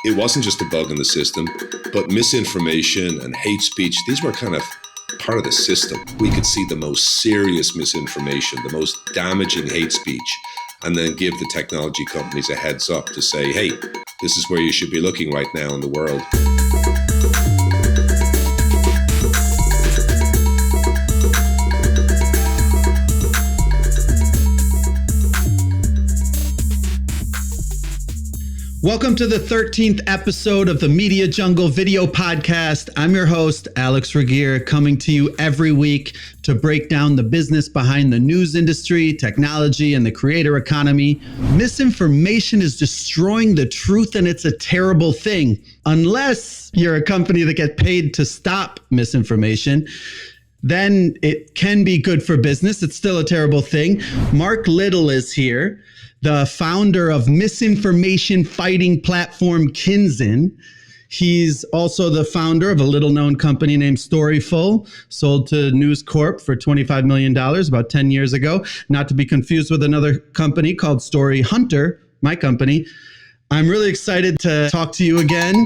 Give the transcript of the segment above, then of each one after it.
It wasn't just a bug in the system, but misinformation and hate speech, these were kind of part of the system. We could see the most serious misinformation, the most damaging hate speech, and then give the technology companies a heads up to say, hey, this is where you should be looking right now in the world. Welcome to the 13th episode of the Media Jungle Video Podcast. I'm your host, Alex Regier, coming to you every week to break down the business behind the news industry, technology, and the creator economy. Misinformation is destroying the truth, and it's a terrible thing. Unless you're a company that gets paid to stop misinformation, then it can be good for business. It's still a terrible thing. Mark Little is here, the founder of misinformation fighting platform Kinzen. He's also the founder of a little-known company named Storyful, sold to News Corp for $25 million about 10 years ago, not to be confused with another company called Story Hunter, my company. I'm really excited to talk to you again.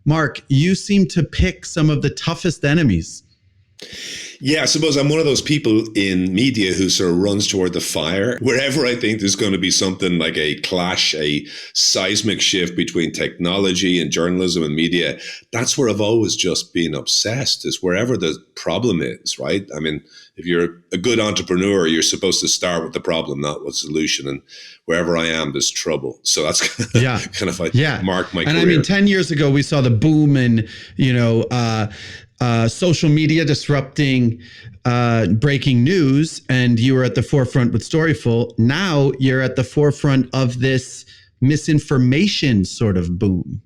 Mark, you seem to pick some of the toughest enemies. Yeah, I suppose I'm one of those people in media who sort of runs toward the fire. Wherever I think there's going to be something like a clash, a seismic shift between technology and journalism and media, that's where I've always just been obsessed, is wherever the problem is, right? I mean, if you're a good entrepreneur, you're supposed to start with the problem, not with the solution. And wherever I am, there's trouble. So that's kind of like marked my career. And I mean, 10 years ago, we saw the boom in, social media disrupting breaking news, and you were at the forefront with Storyful. Now you're at the forefront of this misinformation sort of boom.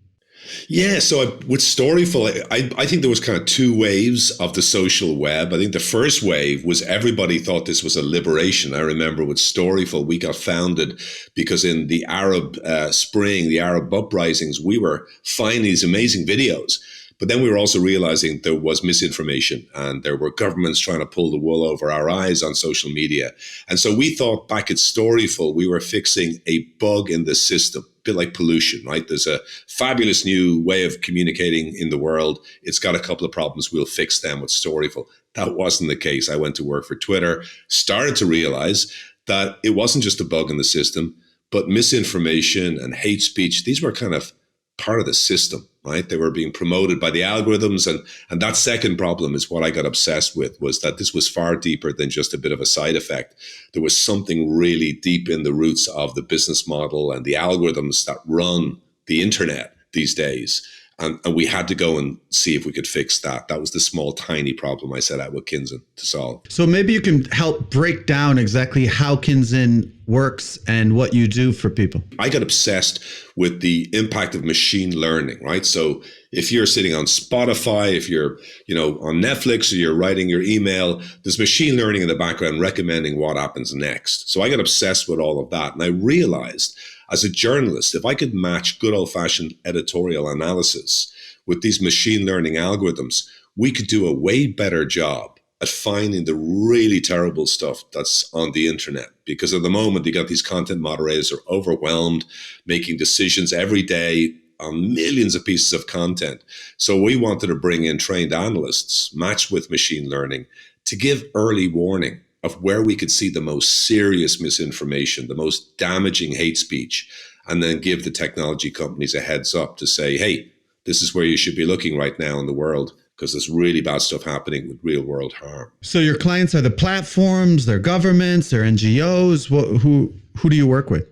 Yeah, so with Storyful, I think there was kind of two waves of the social web. I think the first wave was everybody thought this was a liberation. I remember with Storyful, we got founded because in the Arab Spring, the Arab uprisings, we were finding these amazing videos. But then we were also realizing there was misinformation and there were governments trying to pull the wool over our eyes on social media. And so we thought back at Storyful, we were fixing a bug in the system, a bit like pollution, right? There's a fabulous new way of communicating in the world. It's got a couple of problems. We'll fix them with Storyful. That wasn't the case. I went to work for Twitter, started to realize that it wasn't just a bug in the system, but misinformation and hate speech, these were kind of part of the system, right? They were being promoted by the algorithms. And that second problem is what I got obsessed with, was that this was far deeper than just a bit of a side effect. There was something really deep in the roots of the business model and the algorithms that run the internet these days. And we had to go and see if we could fix that. That was the small, tiny problem I set out with Kinzen to solve. So maybe you can help break down exactly how Kinzen works and what you do for people. I got obsessed with the impact of machine learning, right? So if you're sitting on Spotify, if you're, on Netflix, or you're writing your email, there's machine learning in the background recommending what happens next. So I got obsessed with all of that. And I realized as a journalist, if I could match good old-fashioned editorial analysis with these machine learning algorithms, we could do a way better job at finding the really terrible stuff that's on the internet. Because at the moment, you got these content moderators who are overwhelmed, making decisions every day on millions of pieces of content. So we wanted to bring in trained analysts matched with machine learning to give early warning of where we could see the most serious misinformation, the most damaging hate speech, and then give the technology companies a heads up to say, hey, this is where you should be looking right now in the world, because there's really bad stuff happening with real world harm. So your clients are the platforms, they're governments, they're NGOs. Who do you work with?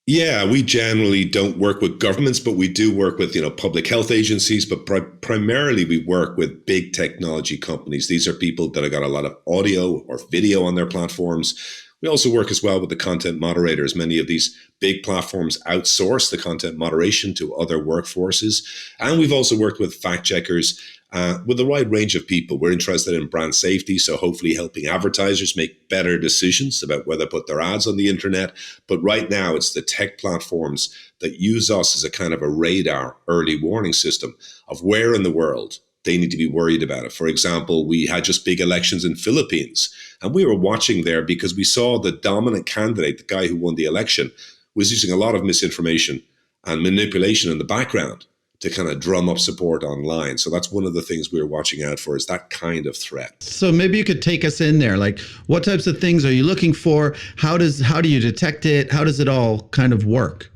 Yeah, we generally don't work with governments, but we do work with, public health agencies, but primarily we work with big technology companies. These are people that have got a lot of audio or video on their platforms. We also work as well with the content moderators. Many of these big platforms outsource the content moderation to other workforces. And we've also worked with fact checkers, with a wide range of people. We're interested in brand safety, so hopefully helping advertisers make better decisions about whether to put their ads on the internet. But right now, it's the tech platforms that use us as a kind of a radar early warning system of where in the world they need to be worried about it. For example, we had just big elections in Philippines, and we were watching there because we saw the dominant candidate, the guy who won the election, was using a lot of misinformation and manipulation in the background to kind of drum up support online. So that's one of the things we're watching out for, is that kind of threat. So maybe you could take us in there. Like, what types of things are you looking for? How do you detect it? How does it all kind of work?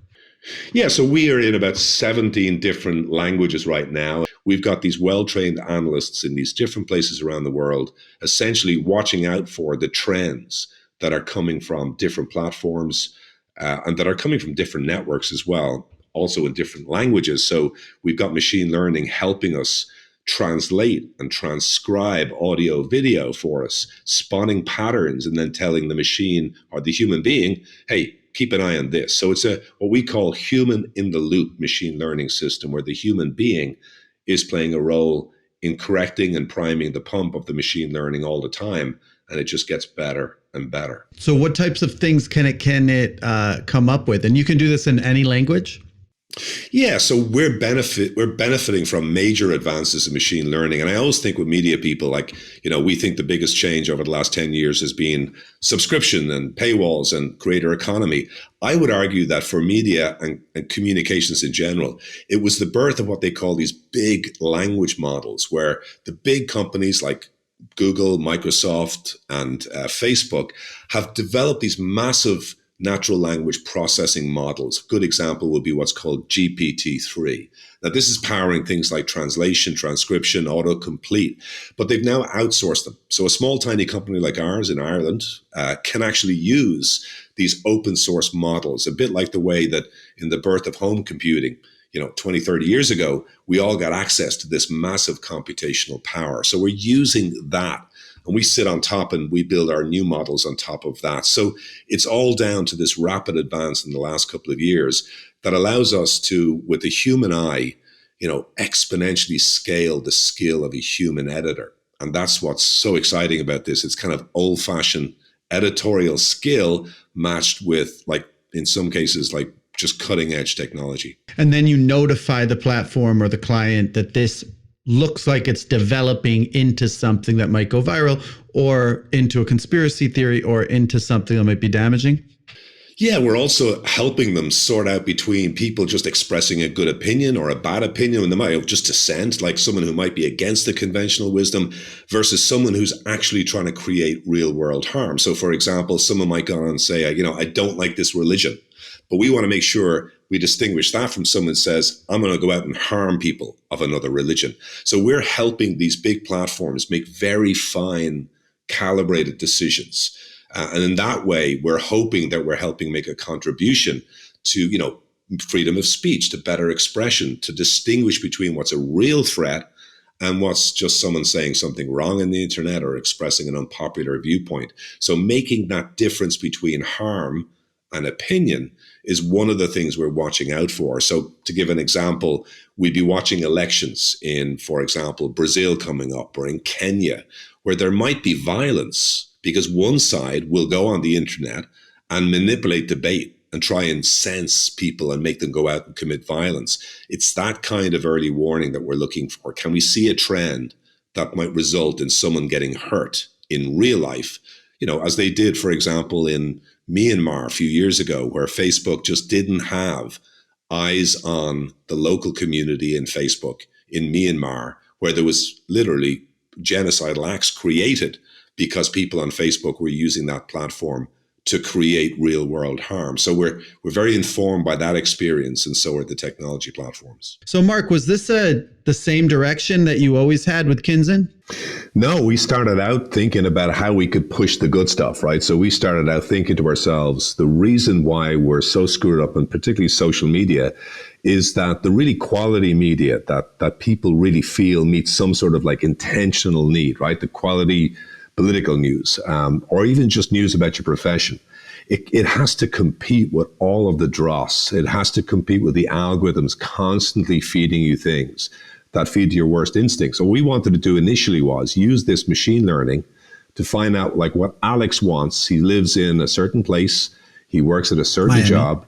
Yeah, so we are in about 17 different languages right now. We've got these well-trained analysts in these different places around the world, essentially watching out for the trends that are coming from different platforms and that are coming from different networks as well, also in different languages. So we've got machine learning helping us translate and transcribe audio, video for us, spotting patterns, and then telling the machine or the human being, hey, keep an eye on this. So it's what we call human in the loop machine learning system, where the human being is playing a role in correcting and priming the pump of the machine learning all the time. And it just gets better and better. So what types of things can it come up with? And you can do this in any language? Yeah, so we're benefiting from major advances in machine learning. And I always think with media people, like, we think the biggest change over the last 10 years has been subscription and paywalls and creator economy. I would argue that for media and communications in general, it was the birth of what they call these big language models, where the big companies like Google, Microsoft, and Facebook have developed these massive natural language processing models. A good example would be what's called GPT-3. Now, this is powering things like translation, transcription, autocomplete, but they've now outsourced them. So a small, tiny company like ours in Ireland can actually use these open source models, a bit like the way that in the birth of home computing, 20, 30 years ago, we all got access to this massive computational power. So we're using that, and we sit on top and we build our new models on top of that. So it's all down to this rapid advance in the last couple of years that allows us to, with the human eye, exponentially scale the skill of a human editor. And that's what's so exciting about this. It's kind of old-fashioned editorial skill matched with, like, in some cases, like, just cutting edge technology. And then you notify the platform or the client that this looks like it's developing into something that might go viral, or into a conspiracy theory, or into something that might be damaging. Yeah, we're also helping them sort out between people just expressing a good opinion or a bad opinion, and they might have just dissent, like someone who might be against the conventional wisdom, versus someone who's actually trying to create real world harm. So, for example, someone might go on and say, I don't like this religion. But we want to make sure we distinguish that from someone who says, I'm going to go out and harm people of another religion. So we're helping these big platforms make very fine, calibrated decisions. And in that way, we're hoping that we're helping make a contribution to, freedom of speech, to better expression, to distinguish between what's a real threat and what's just someone saying something wrong on the internet or expressing an unpopular viewpoint. So making that difference between harm and opinion is one of the things we're watching out for. So to give an example, we'd be watching elections in, for example, Brazil coming up, or in Kenya, where there might be violence because one side will go on the internet and manipulate debate and try and sense people and make them go out and commit violence. It's that kind of early warning that we're looking for. Can we see a trend that might result in someone getting hurt in real life? As they did, for example, in Myanmar a few years ago, where Facebook just didn't have eyes on the local community in Facebook in Myanmar, where there was literally genocidal acts created because people on Facebook were using that platform to create real world harm. So we're very informed by that experience, and so are the technology platforms. So Mark, was this the same direction that you always had with Kinzen? No, we started out thinking about how we could push the good stuff, right? So we started out thinking to ourselves, the reason why we're so screwed up, and particularly social media, is that the really quality media that people really feel meets some sort of like intentional need, right? The quality political news, or even just news about your profession. It has to compete with all of the dross. It has to compete with the algorithms constantly feeding you things that feed to your worst instincts. So what we wanted to do initially was use this machine learning to find out like what Alex wants. He lives in a certain place. He works at a certain job.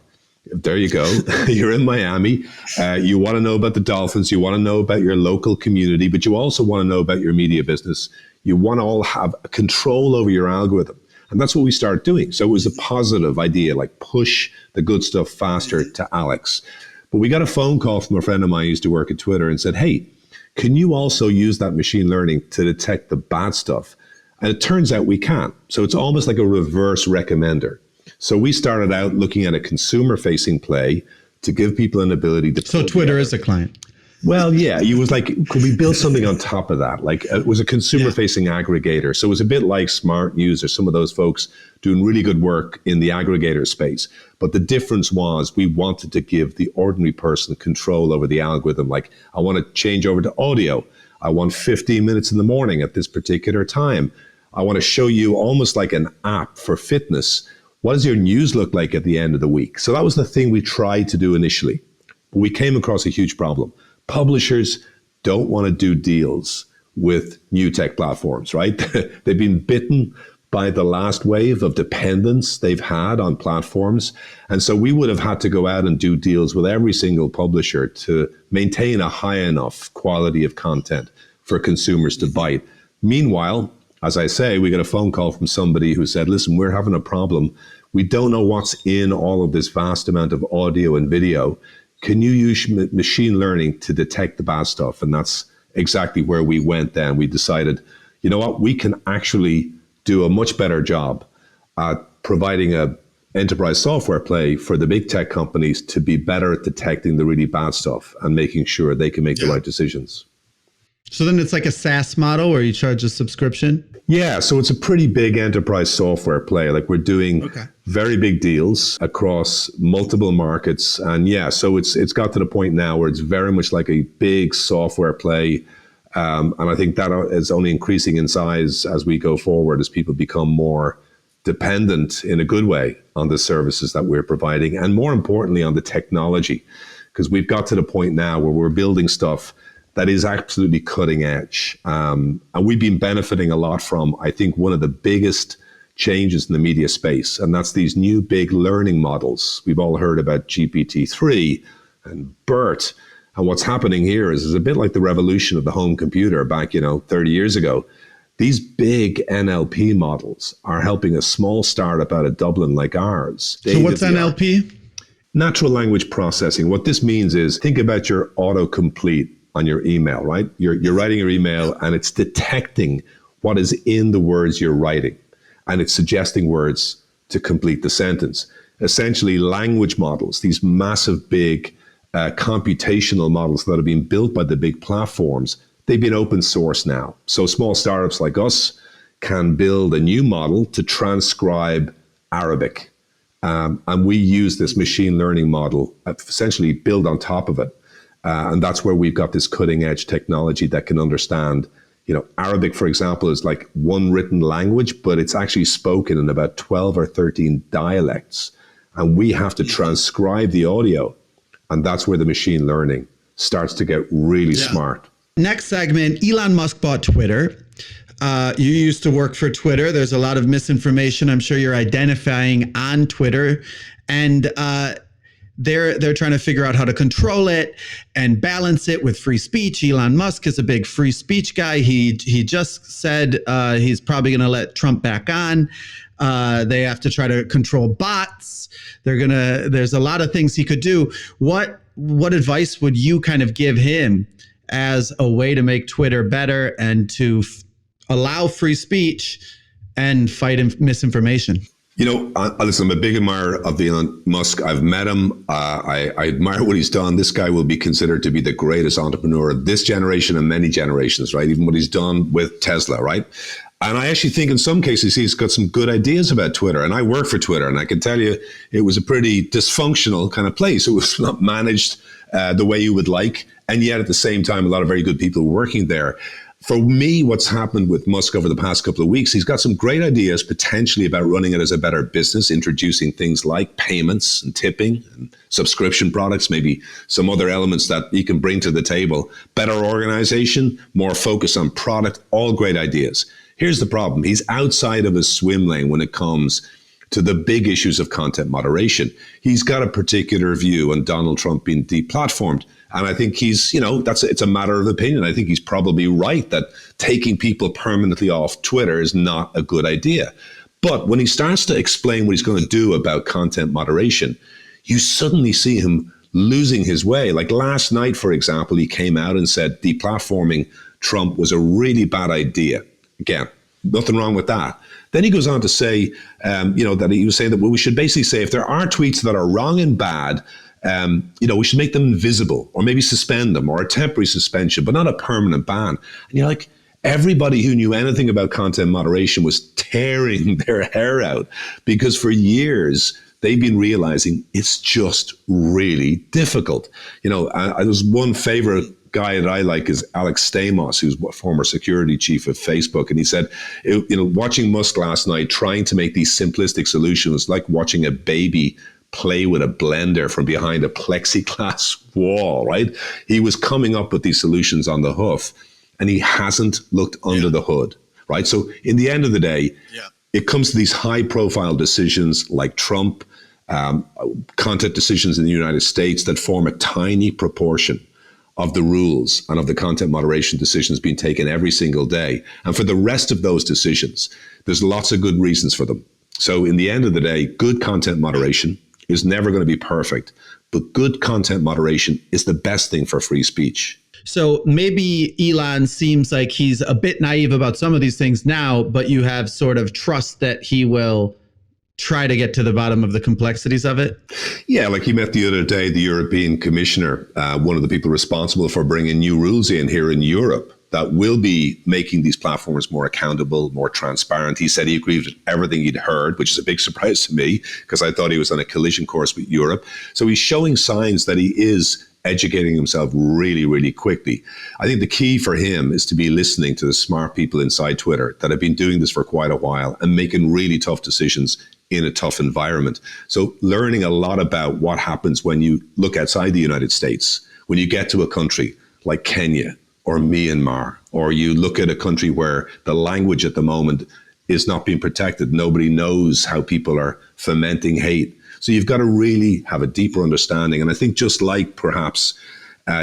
There you go. You're in Miami. You want to know about the Dolphins. You want to know about your local community, but you also want to know about your media business. You want to all have control over your algorithm. And that's what we started doing. So it was a positive idea, like push the good stuff faster to Alex. But we got a phone call from a friend of mine who used to work at Twitter and said, hey, can you also use that machine learning to detect the bad stuff? And it turns out we can. So it's almost like a reverse recommender. So we started out looking at a consumer-facing play to give people an ability to... So Twitter is a client. Well, yeah, it was like, could we build something on top of that? Like it was a consumer-facing aggregator. So it was a bit like Smart News or some of those folks doing really good work in the aggregator space. But the difference was we wanted to give the ordinary person control over the algorithm. Like, I want to change over to audio. I want 15 minutes in the morning at this particular time. I want to show you almost like an app for fitness. What does your news look like at the end of the week? So that was the thing we tried to do initially. But we came across a huge problem. Publishers don't want to do deals with new tech platforms, right? They've been bitten by the last wave of dependence they've had on platforms. And so we would have had to go out and do deals with every single publisher to maintain a high enough quality of content for consumers to bite. Meanwhile, as I say, we got a phone call from somebody who said, listen, we're having a problem. We don't know what's in all of this vast amount of audio and video. Can you use machine learning to detect the bad stuff? And that's exactly where we went then. We decided, you know what, we can actually do a much better job at providing a enterprise software play for the big tech companies to be better at detecting the really bad stuff and making sure they can make the right decisions. So then it's like a SaaS model where you charge a subscription? Yeah, so it's a pretty big enterprise software play. Like we're doing very big deals across multiple markets. And yeah, so it's got to the point now where it's very much like a big software play. And I think that is only increasing in size as we go forward, as people become more dependent in a good way on the services that we're providing. And more importantly, on the technology, because we've got to the point now where we're building stuff that is absolutely cutting edge. And we've been benefiting a lot from, I think, one of the biggest changes in the media space. And that's these new big learning models. We've all heard about GPT-3 and BERT. And what's happening here is a bit like the revolution of the home computer back, 30 years ago. These big NLP models are helping a small startup out of Dublin like ours. So what's NLP? Natural language processing. What this means is, think about your autocomplete on your email, right? You're writing your email and it's detecting what is in the words you're writing. And it's suggesting words to complete the sentence. Essentially, language models, these massive, big computational models that are being built by the big platforms, they've been open source now. So small startups like us can build a new model to transcribe Arabic. And we use this machine learning model, essentially build on top of it. And that's where we've got this cutting edge technology that can understand, Arabic, for example, is like one written language, but it's actually spoken in about 12 or 13 dialects. And we have to transcribe the audio. And that's where the machine learning starts to get really smart. Next segment, Elon Musk bought Twitter. You used to work for Twitter. There's a lot of misinformation I'm sure you're identifying on Twitter. And they're trying to figure out how to control it and balance it with free speech. Elon Musk is a big free speech guy. He just said he's probably going to let Trump back on. They have to try to control bots. There's a lot of things he could do. What advice would you kind of give him as a way to make Twitter better and to allow free speech and fight misinformation? Listen, I'm a big admirer of Elon Musk. I've met him. I admire what he's done. This guy will be considered to be the greatest entrepreneur of this generation and many generations, right? Even what he's done with Tesla, right? And I actually think in some cases he's got some good ideas about Twitter. And I work for Twitter, and I can tell you it was a pretty dysfunctional kind of place. It was not managed the way you would like. And yet at the same time, a lot of very good people working there. For me, what's happened with Musk over the past couple of weeks, he's got some great ideas potentially about running it as a better business, introducing things like payments and tipping and subscription products, maybe some other elements that he can bring to the table. Better organization, more focus on product, all great ideas. Here's the problem. He's outside of his swim lane when it comes to the big issues of content moderation. He's got a particular view on Donald Trump being deplatformed. And I think he's, it's a matter of opinion. I think he's probably right that taking people permanently off Twitter is not a good idea. But when he starts to explain what he's going to do about content moderation, you suddenly see him losing his way. Like last night, for example, he came out and said deplatforming Trump was a really bad idea. Again, nothing wrong with that. Then he goes on to say, that he was saying that we should basically say if there are tweets that are wrong and bad, we should make them invisible or maybe suspend them or a temporary suspension, but not a permanent ban. And you're like, everybody who knew anything about content moderation was tearing their hair out because for years they've been realizing it's just really difficult. There's one favorite guy that I like is Alex Stamos, who's a former security chief of Facebook. And he said, watching Musk last night, trying to make these simplistic solutions like watching a baby play with a blender from behind a plexiglass wall, right? He was coming up with these solutions on the hoof and he hasn't looked under the hood, right? So in the end of the day, it comes to these high profile decisions like Trump, content decisions in the United States that form a tiny proportion of the rules and of the content moderation decisions being taken every single day. And for the rest of those decisions, there's lots of good reasons for them. So in the end of the day, good content moderation is never going to be perfect, but good content moderation is the best thing for free speech. So maybe Elon seems like he's a bit naive about some of these things now, but you have sort of trust that he will try to get to the bottom of the complexities of it? Yeah, like he met the other day, the European Commissioner, one of the people responsible for bringing new rules in here in Europe that will be making these platforms more accountable, more transparent. He said he agreed with everything he'd heard, which is a big surprise to me because I thought he was on a collision course with Europe. So he's showing signs that he is educating himself really, really quickly. I think the key for him is to be listening to the smart people inside Twitter that have been doing this for quite a while and making really tough decisions in a tough environment. So learning a lot about what happens when you look outside the United States, when you get to a country like Kenya or Myanmar, or you look at a country where the language at the moment is not being protected. Nobody knows how people are fomenting hate. So you've got to really have a deeper understanding. And I think just like perhaps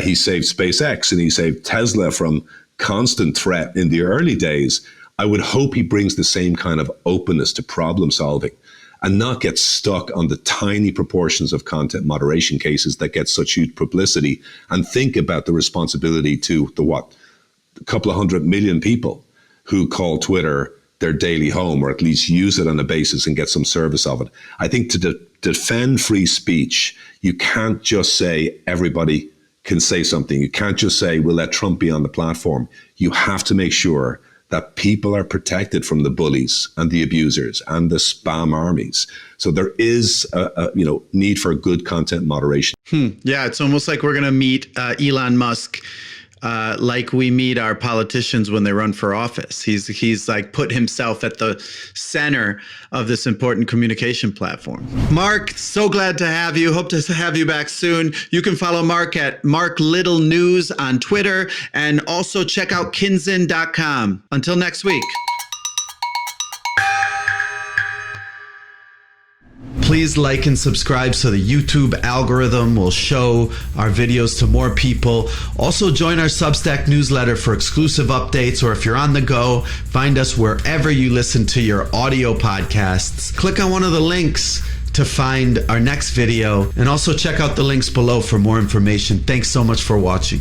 he saved SpaceX and he saved Tesla from constant threat in the early days, I would hope he brings the same kind of openness to problem solving and not get stuck on the tiny proportions of content moderation cases that get such huge publicity, and think about the responsibility to a couple of 100 million people who call Twitter their daily home, or at least use it on a basis and get some service of it. I think to defend free speech, you can't just say everybody can say something. You can't just say, we'll let Trump be on the platform. You have to make sure that people are protected from the bullies and the abusers and the spam armies. So there is a need for good content moderation. Yeah, it's almost like we're going to meet Elon Musk like we meet our politicians when they run for office. He's like put himself at the center of this important communication platform. Mark, so glad to have you. Hope to have you back soon. You can follow Mark at Mark Little News on Twitter, and also check out Kinzen.com. Until next week. Please like and subscribe so the YouTube algorithm will show our videos to more people. Also join our Substack newsletter for exclusive updates, or if you're on the go, find us wherever you listen to your audio podcasts. Click on one of the links to find our next video, and also check out the links below for more information. Thanks so much for watching.